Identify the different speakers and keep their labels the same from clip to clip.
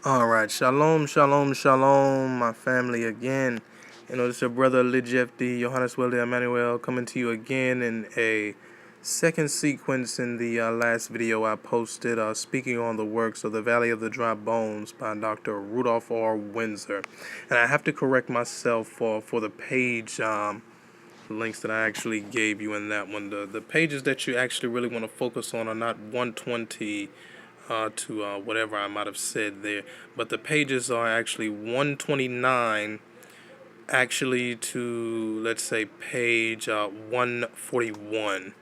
Speaker 1: All right, shalom, shalom, shalom, my family again. It's your brother Lidj Yefdi, Johannes Wilde Emmanuel, coming to you again in a second sequence in the last video I posted, speaking on the works of the Valley of the Dry Bones by Dr. Rudolph R. Windsor. And I have to correct myself for the page links that I actually gave you in that one. The pages that you actually really want to focus on are not 120 to whatever I might have said there, but the pages are actually 129 actually to, let's say, page 141,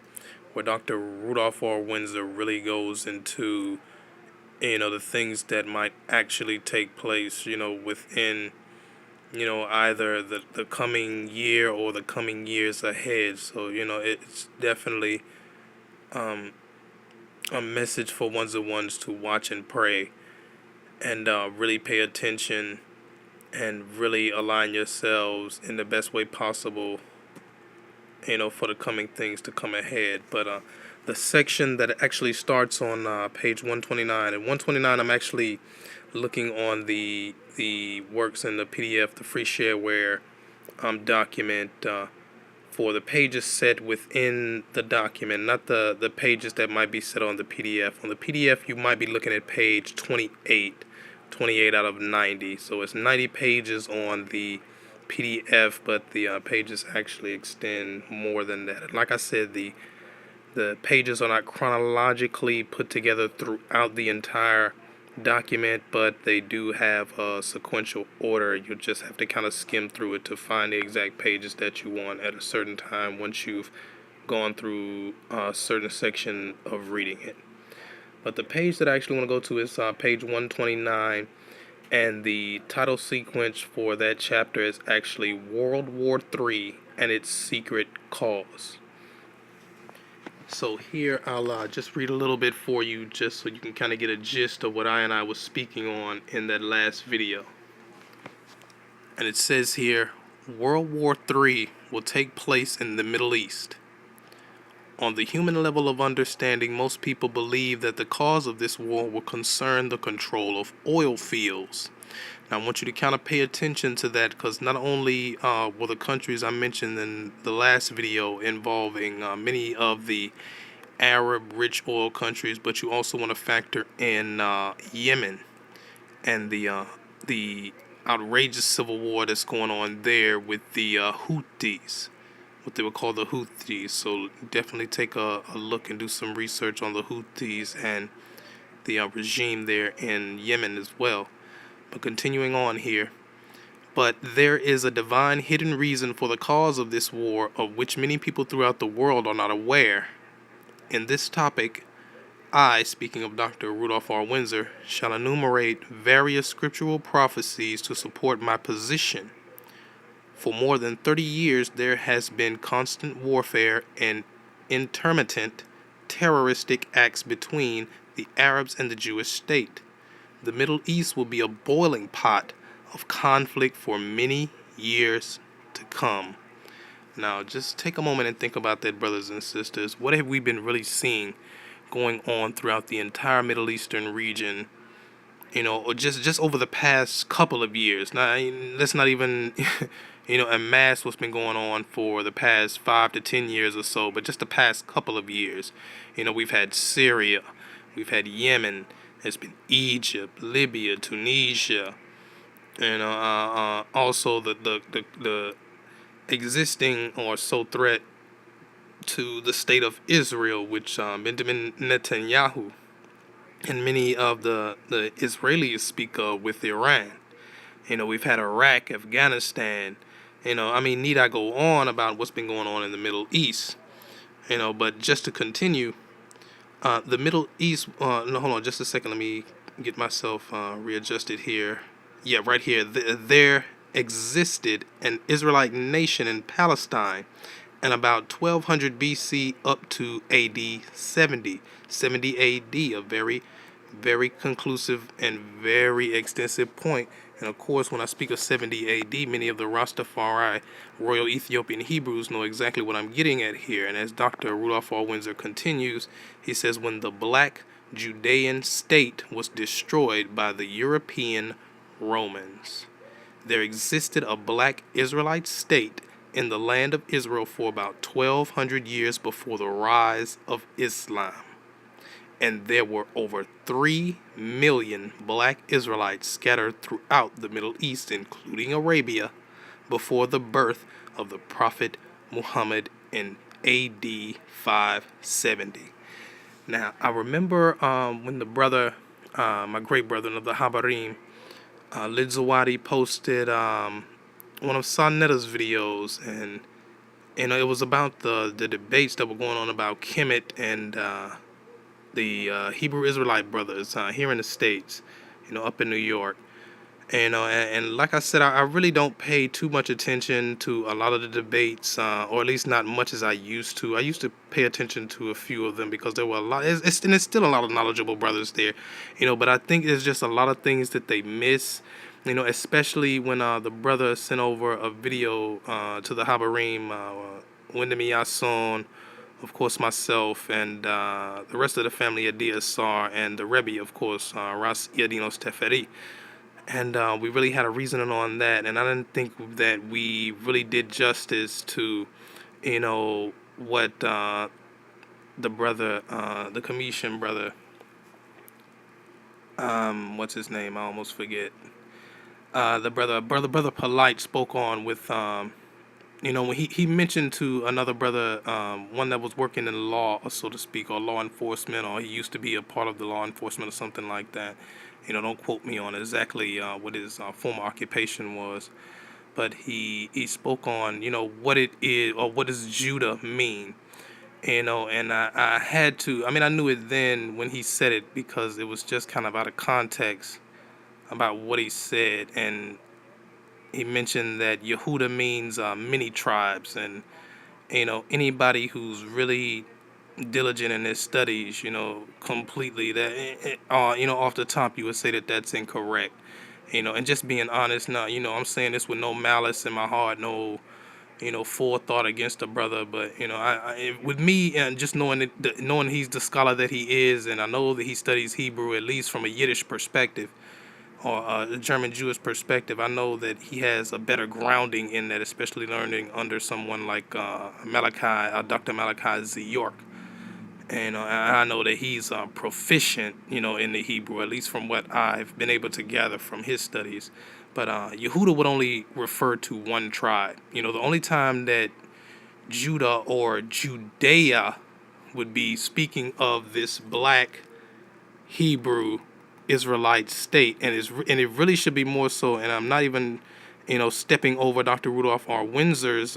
Speaker 1: where Dr. Rudolph R. Windsor really goes into the things that might actually take place within either the coming year or the coming years ahead. So it's definitely a message for ones and ones to watch and pray and really pay attention and really align yourselves in the best way possible, for the coming things to come ahead. But the section that actually starts on page 129, and 129 I'm actually looking on the works in the PDF, the free shareware document, for the pages set within the document, not the pages that might be set on the PDF. On the PDF, you might be looking at page 28 out of 90. So it's 90 pages on the PDF, but the pages actually extend more than that. Like I said, the pages are not chronologically put together throughout the entire document, but they do have a sequential order. You just have to kind of skim through it to find the exact pages that you want at a certain time once you've gone through a certain section of reading it. But the page that I actually want to go to is page 129, and the title sequence for that chapter is actually World War III and its Secret Cause. So here I'll just read a little bit for you, just so you can kind of get a gist of what I was speaking on in that last video. And it says here, World War III will take place in the Middle East. On the human level of understanding, most people believe that the cause of this war will concern the control of oil fields. Now, I want you to kind of pay attention to that, because not only were the countries I mentioned in the last video involving many of the Arab rich oil countries, but you also want to factor in Yemen and the outrageous civil war that's going on there with the Houthis, what they would call the Houthis. So definitely take a look and do some research on the Houthis and the regime there in Yemen as well. But continuing on here, but there is a divine hidden reason for the cause of this war, of which many people throughout the world are not aware. In this topic, I, speaking of Dr. Rudolph R. Windsor, shall enumerate various scriptural prophecies to support my position. For more than 30 years, there has been constant warfare and intermittent terroristic acts between the Arabs and the Jewish state. The Middle East will be a boiling pot of conflict for many years to come. Now, just take a moment and think about that, brothers and sisters. What have we been really seeing going on throughout the entire Middle Eastern region, or just over the past couple of years? Now, let's not even, amass what's been going on for the past 5 to 10 years or so, but just the past couple of years. We've had Syria, we've had Yemen, there's been Egypt, Libya, Tunisia, also the existing or so threat to the state of Israel, which Benjamin Netanyahu and many of the Israelis speak of with Iran. We've had Iraq, Afghanistan. Need I go on about what's been going on in the Middle East? But just to continue, the Middle East, no, hold on just a second. Let me get myself readjusted here. Yeah, right here. There existed an Israelite nation in Palestine in about 1200 BC up to AD 70 AD, a very, very conclusive and very extensive point. And of course, when I speak of 70 AD, many of the Rastafari Royal Ethiopian Hebrews know exactly what I'm getting at here. And as Dr. Rudolph R. Windsor continues, he says, when the black Judean state was destroyed by the European Romans. There existed a black Israelite state in the land of Israel for about 1,200 years before the rise of Islam. And there were over 3 million black Israelites scattered throughout the Middle East, including Arabia, before the birth of the Prophet Muhammad in AD 570. Now, I remember when the brother, my great brother of the Habarim, Lidj Yefdi, posted one of Sanetta's videos, and it was about the debates that were going on about Kemet and the Hebrew Israelite brothers here in the States, up in New York. And like I said, I really don't pay too much attention to a lot of the debates, or at least not much as I used to. I used to pay attention to a few of them because there were a lot, and it's still a lot of knowledgeable brothers there, but I think there's just a lot of things that they miss, especially when the brother sent over a video to the Habarim, Windemi Yasson, of course myself, and the rest of the family, Adia Sar, and the Rebbe, of course, Ras Yadinos Teferi. And we really had a reasoning on that, and I didn't think that we really did justice to, what the brother, the Commission brother, what's his name? I almost forget. The brother Polite spoke on with, when he mentioned to another brother, one that was working in law, so to speak, or law enforcement, or he used to be a part of the law enforcement or something like that. Don't quote me on exactly what his former occupation was, but he spoke on, what it is, or what does Judah mean, and I had to, I knew it then when he said it, because it was just kind of out of context about what he said. And he mentioned that Yehuda means many tribes, and anybody who's really diligent in their studies, completely, that off the top you would say that that's incorrect, and just being honest now, I'm saying this with no malice in my heart, no forethought against the brother, but with me, and just knowing he's the scholar that he is, and I know that he studies Hebrew at least from a Yiddish perspective, or a German Jewish perspective, I know that he has a better grounding in that, especially learning under someone like Dr. Malachi Z. York. And I know that he's proficient, in the Hebrew, at least from what I've been able to gather from his studies. But Yehuda would only refer to one tribe. The only time that Judah or Judea would be speaking of this black Hebrew Israelite state, and it really should be more so. And I'm not even, stepping over Dr. Rudolph R. Windsor's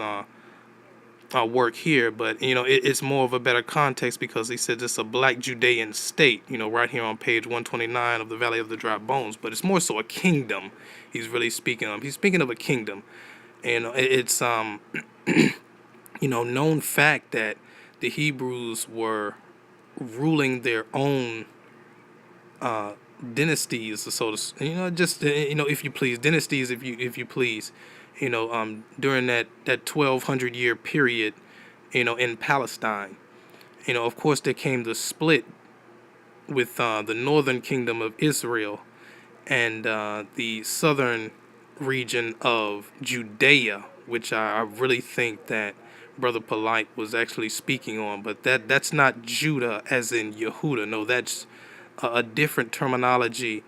Speaker 1: work here, but it's more of a better context, because he said it's a black Judean state, right here on page 129 of the Valley of the Dry Bones. But it's more so a kingdom he's really speaking of. He's speaking of a kingdom, and it's known fact that the Hebrews were ruling their own dynasties, so to just if you please, dynasties, if you please, during that 1,200 year period, in Palestine. Of course, there came the split with the northern kingdom of Israel and the southern region of Judea, which I really think that Brother Polite was actually speaking on. But that's not Judah as in Yehuda. No, that's a different terminology,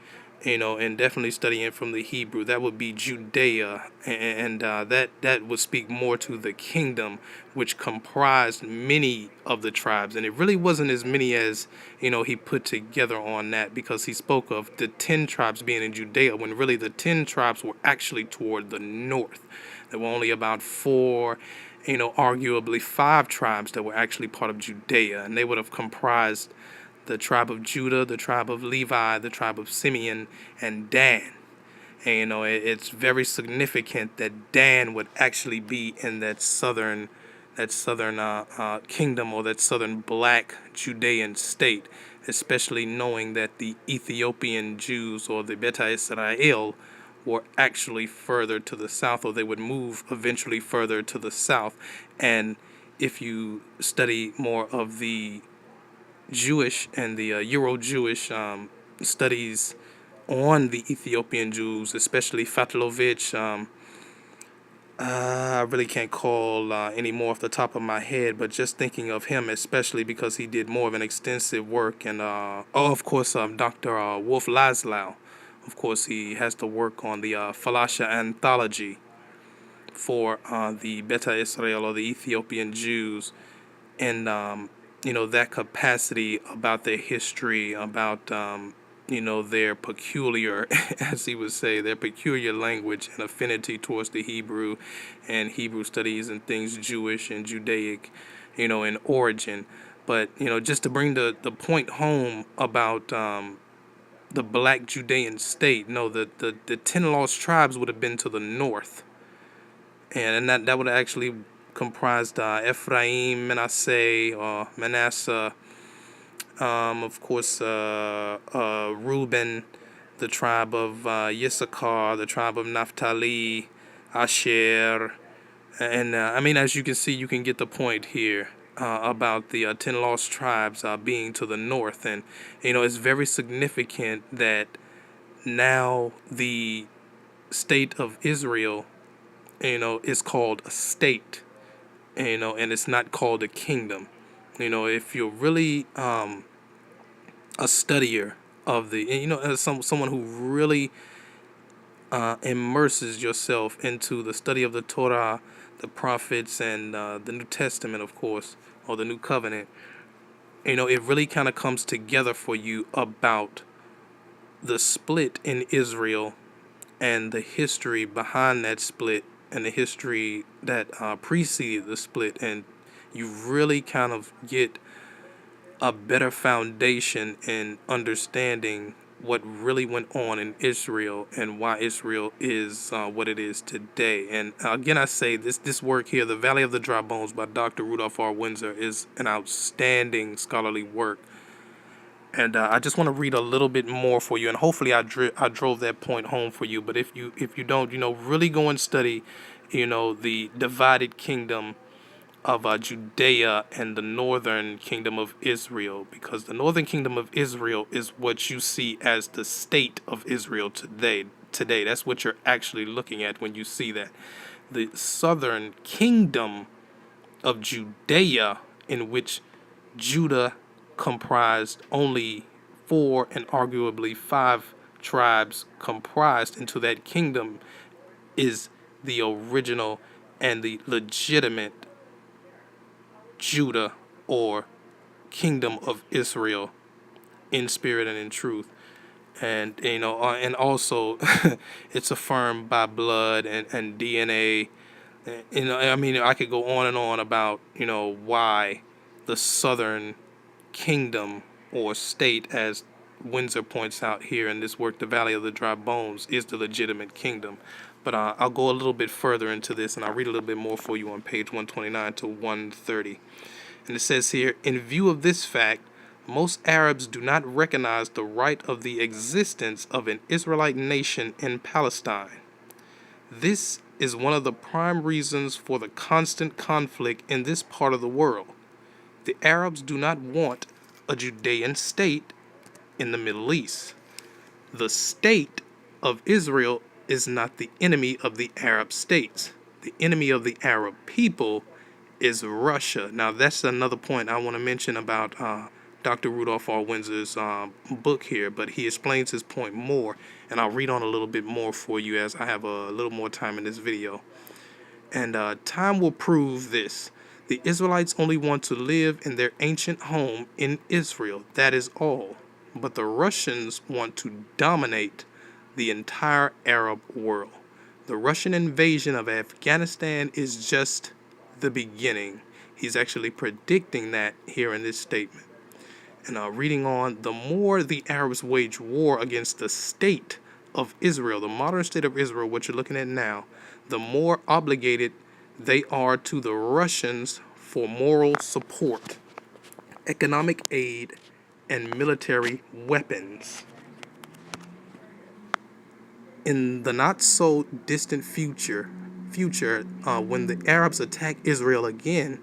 Speaker 1: and definitely studying from the Hebrew. That would be Judea, and that would speak more to the kingdom, which comprised many of the tribes. And it really wasn't as many as, he put together on that, because he spoke of the 10 tribes being in Judea, when really the 10 tribes were actually toward the north. There were only about 4, arguably 5 tribes that were actually part of Judea, and they would have comprised the tribe of Judah, the tribe of Levi, the tribe of Simeon, and Dan. And it's very significant that Dan would actually be in that southern kingdom, or that southern black Judean state, especially knowing that the Ethiopian Jews, or the Beta Israel, were actually further to the south, or they would move eventually further to the south. And if you study more of the Jewish and the Euro-Jewish studies on the Ethiopian Jews, especially Fatlovich. I really can't call any more off the top of my head, but just thinking of him, especially because he did more of an extensive work. And, of course, Dr. Wolf Laszlo. Of course, he has to work on the Falasha anthology for the Beta Israel, or the Ethiopian Jews, and that capacity about their history, about their peculiar, as he would say, their peculiar language and affinity towards the Hebrew and Hebrew studies and things Jewish and Judaic, in origin. But just to bring the point home about the Black Judean state, no, the 10 lost tribes would have been to the north, and that would have actually comprised Ephraim, Manasseh, of course, Reuben, the tribe of Issachar, the tribe of Naphtali, Asher, and as you can see, you can get the point here about the 10 lost tribes being to the north, and it's very significant that now the state of Israel, is called a state, and it's not called a kingdom. If you're really a studier of the, as someone who really immerses yourself into the study of the Torah, the prophets, and the New Testament, of course, or the New Covenant, it really kind of comes together for you about the split in Israel and the history behind that split and the history that preceded the split, and you really kind of get a better foundation in understanding what really went on in Israel and why Israel is what it is today. And again, I say this work here, The Valley of the Dry Bones by Dr. Rudolph R. Windsor, is an outstanding scholarly work. And I just want to read a little bit more for you, and hopefully I drove that point home for you. But if you don't, really go and study, the divided kingdom of Judea and the northern kingdom of Israel, because the northern kingdom of Israel is what you see as the state of Israel today. That's what you're actually looking at when you see that. The southern kingdom of Judea, in which Judah comprised only 4 and arguably 5 tribes comprised into that kingdom, is the original and the legitimate Judah, or kingdom of Israel, in spirit and in truth. And and also it's affirmed by blood and DNA. I could go on and on about why the southern kingdom, or state, as Windsor points out here in this work, The Valley of the Dry Bones, is the legitimate kingdom. But I'll go a little bit further into this, and I'll read a little bit more for you on page 129 to 130. And it says here, in view of this fact, most Arabs do not recognize the right of the existence of an Israelite nation in Palestine. This is one of the prime reasons for the constant conflict in this part of the world. The Arabs do not want a Judean state in the Middle East. The state of Israel is not the enemy of the Arab states. The enemy of the Arab people is Russia. Now, that's another point I want to mention about Dr. Rudolph R. Windsor's book here, but he explains his point more, and I'll read on a little bit more for you as I have a little more time in this video. And time will prove this. The Israelites only want to live in their ancient home in Israel. That is all. But the Russians want to dominate the entire Arab world. The Russian invasion of Afghanistan is just the beginning. He's actually predicting that here in this statement. And reading on, the more the Arabs wage war against the state of Israel, the modern state of Israel, what you're looking at now, the more obligated they are to the Russians for moral support, economic aid, and military weapons. In the not so distant future, when the Arabs attack Israel again,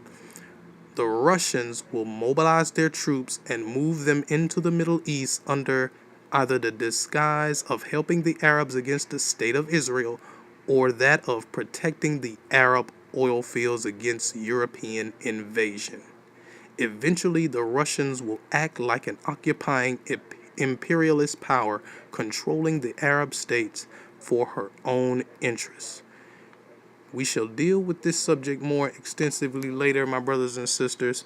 Speaker 1: the Russians will mobilize their troops and move them into the Middle East under either the disguise of helping the Arabs against the State of Israel or that of protecting the Arab oil fields against European invasion. Eventually, the Russians will act like an occupying imperialist power, controlling the Arab states for her own interests. We shall deal with this subject more extensively later, my brothers and sisters.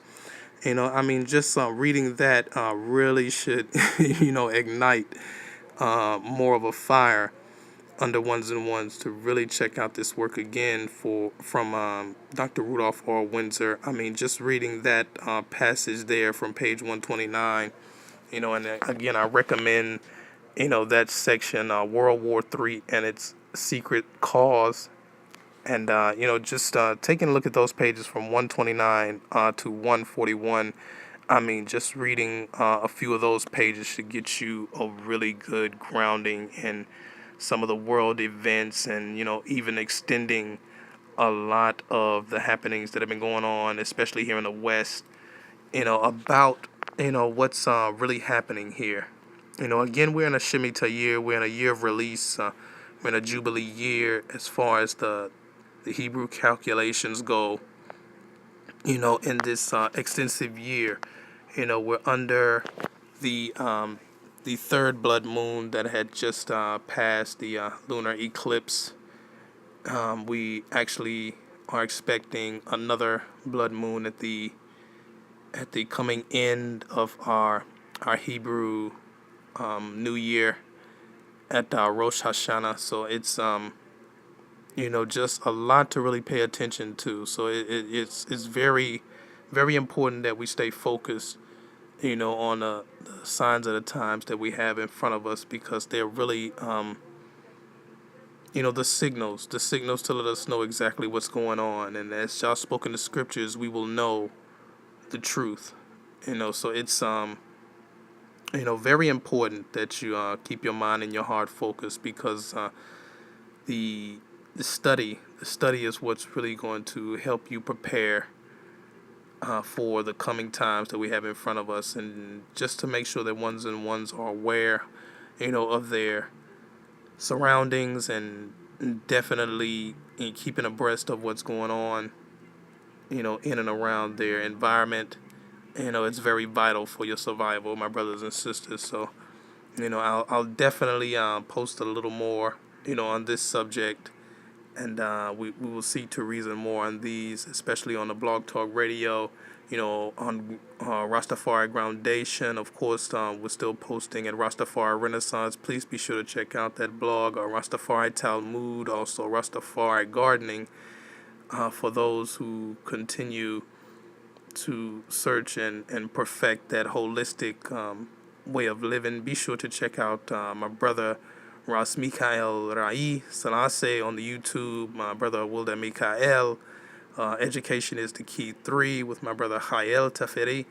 Speaker 1: Just reading that really should, ignite more of a fire under ones and ones to really check out this work again from Dr. Rudolph R. Windsor. Just reading that passage there from page 129, and again, I recommend, that section, World War III and its secret cause. And, just taking a look at those pages from 129 to 141, just reading a few of those pages should get you a really good grounding in some of the world events and, even extending a lot of the happenings that have been going on, especially here in the West, about, what's really happening here. Again, we're in a Shemitah year. We're in a year of release. We're in a Jubilee year as far as the Hebrew calculations go, in this extensive year. We're under the third blood moon that had just passed the lunar eclipse. We actually are expecting another blood moon at the coming end of our Hebrew New Year at Rosh Hashanah. So it's just a lot to really pay attention to. So it's very, very important that we stay focused, on the signs of the times that we have in front of us, because they're really, the signals to let us know exactly what's going on. And as y'all spoke in the scriptures, we will know the truth, so it's, very important that you keep your mind and your heart focused, because the study is what's really going to help you prepare for the coming times that we have in front of us, and just to make sure that ones and ones are aware, of their surroundings, and definitely in keeping abreast of what's going on, in and around their environment. It's very vital for your survival, my brothers and sisters. So, I'll definitely post a little more, on this subject. And we will seek to reason more on these, especially on the Blog Talk Radio, on Rastafari Groundation. Of course, we're still posting at Rastafari Renaissance. Please be sure to check out that blog, Rastafari Talmud, also Rastafari Gardening, for those who continue to search and perfect that holistic way of living. Be sure to check out my brother Ras Mikael Rai Salase on the YouTube, my brother Wilda Mikael. Education is the Key 3 with my brother Hayel Taferi.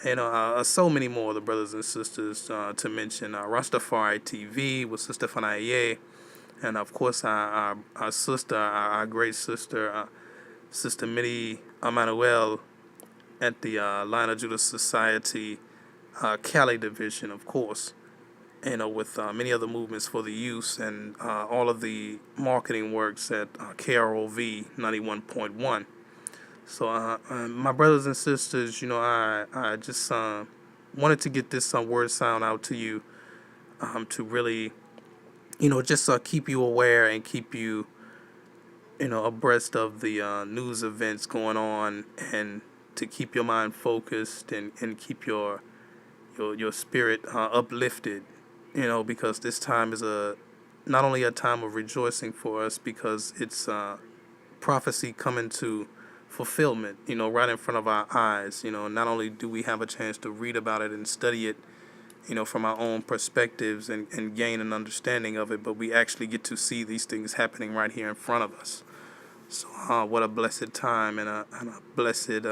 Speaker 1: And so many more of the brothers and sisters to mention. Rastafari TV with Sister Fanaye. And of course, our sister, our great sister, Sister Mitty Emmanuel at the Line of Judah Society, Cali Division, of course. With many other movements for the youth, and all of the marketing works at KROV 91.1. So, my brothers and sisters, I just wanted to get this word sound out to you, to really, just keep you aware and keep you, abreast of the news events going on, and to keep your mind focused, and keep your spirit uplifted. Because this time is not only a time of rejoicing for us, because it's prophecy coming to fulfillment, right in front of our eyes. Not only do we have a chance to read about it and study it, from our own perspectives, and gain an understanding of it, but we actually get to see these things happening right here in front of us. So what a blessed time, and a blessed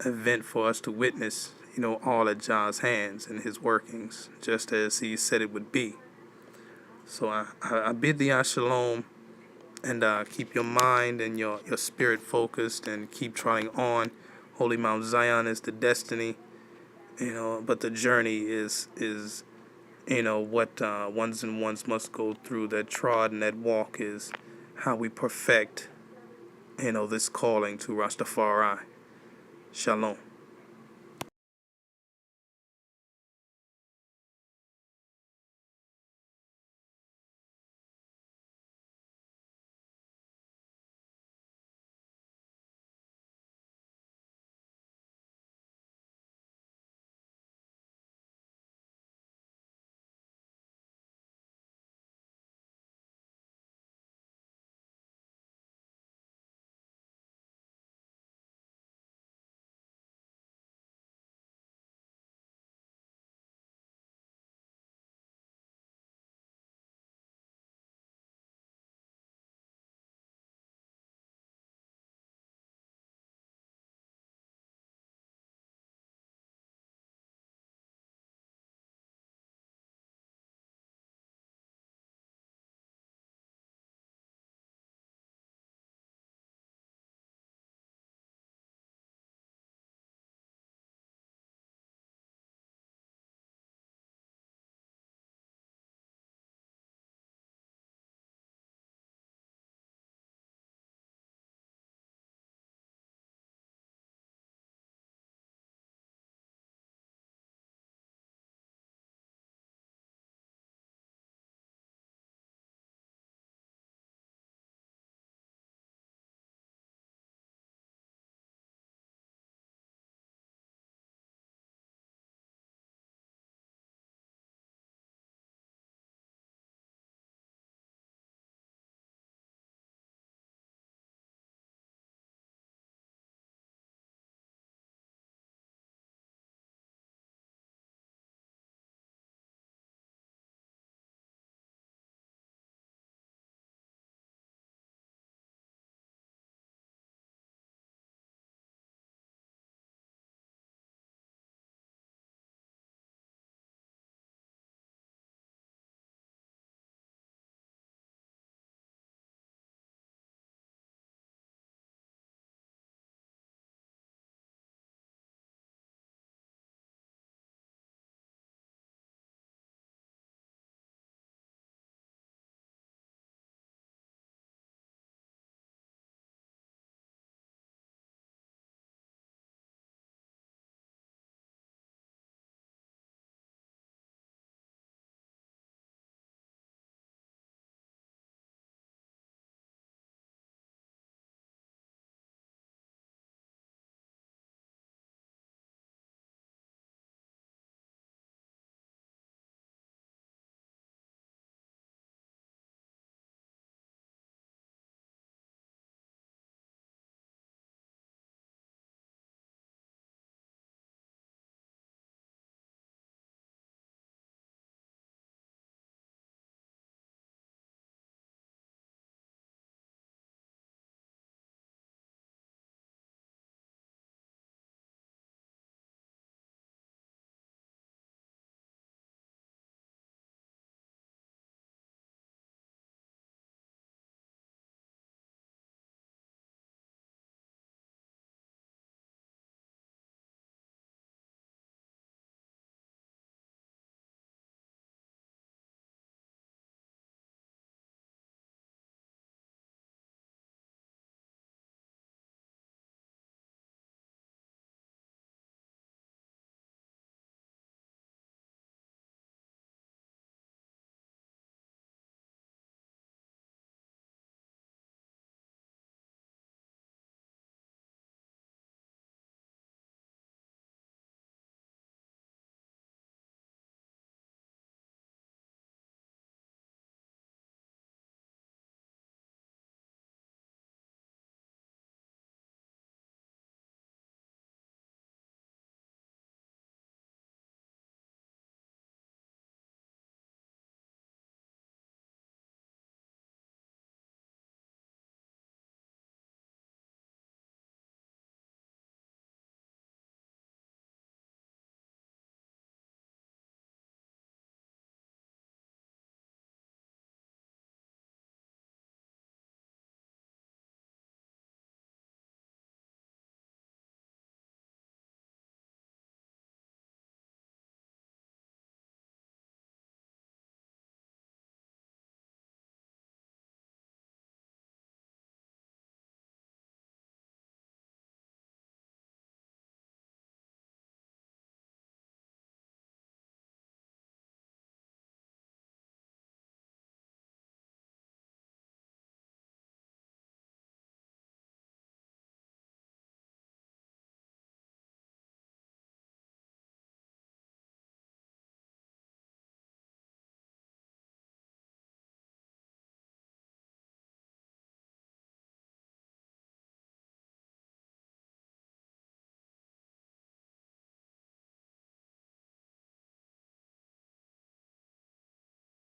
Speaker 1: event for us to witness, all at Jah's hands and his workings, just as he said it would be. So I bid thee shalom, and keep your mind and your spirit focused, and keep trotting on Holy Mount Zion is the destiny, but the journey is what ones and ones must go through. That trod and that walk is how we perfect, this calling to Rastafari. Shalom.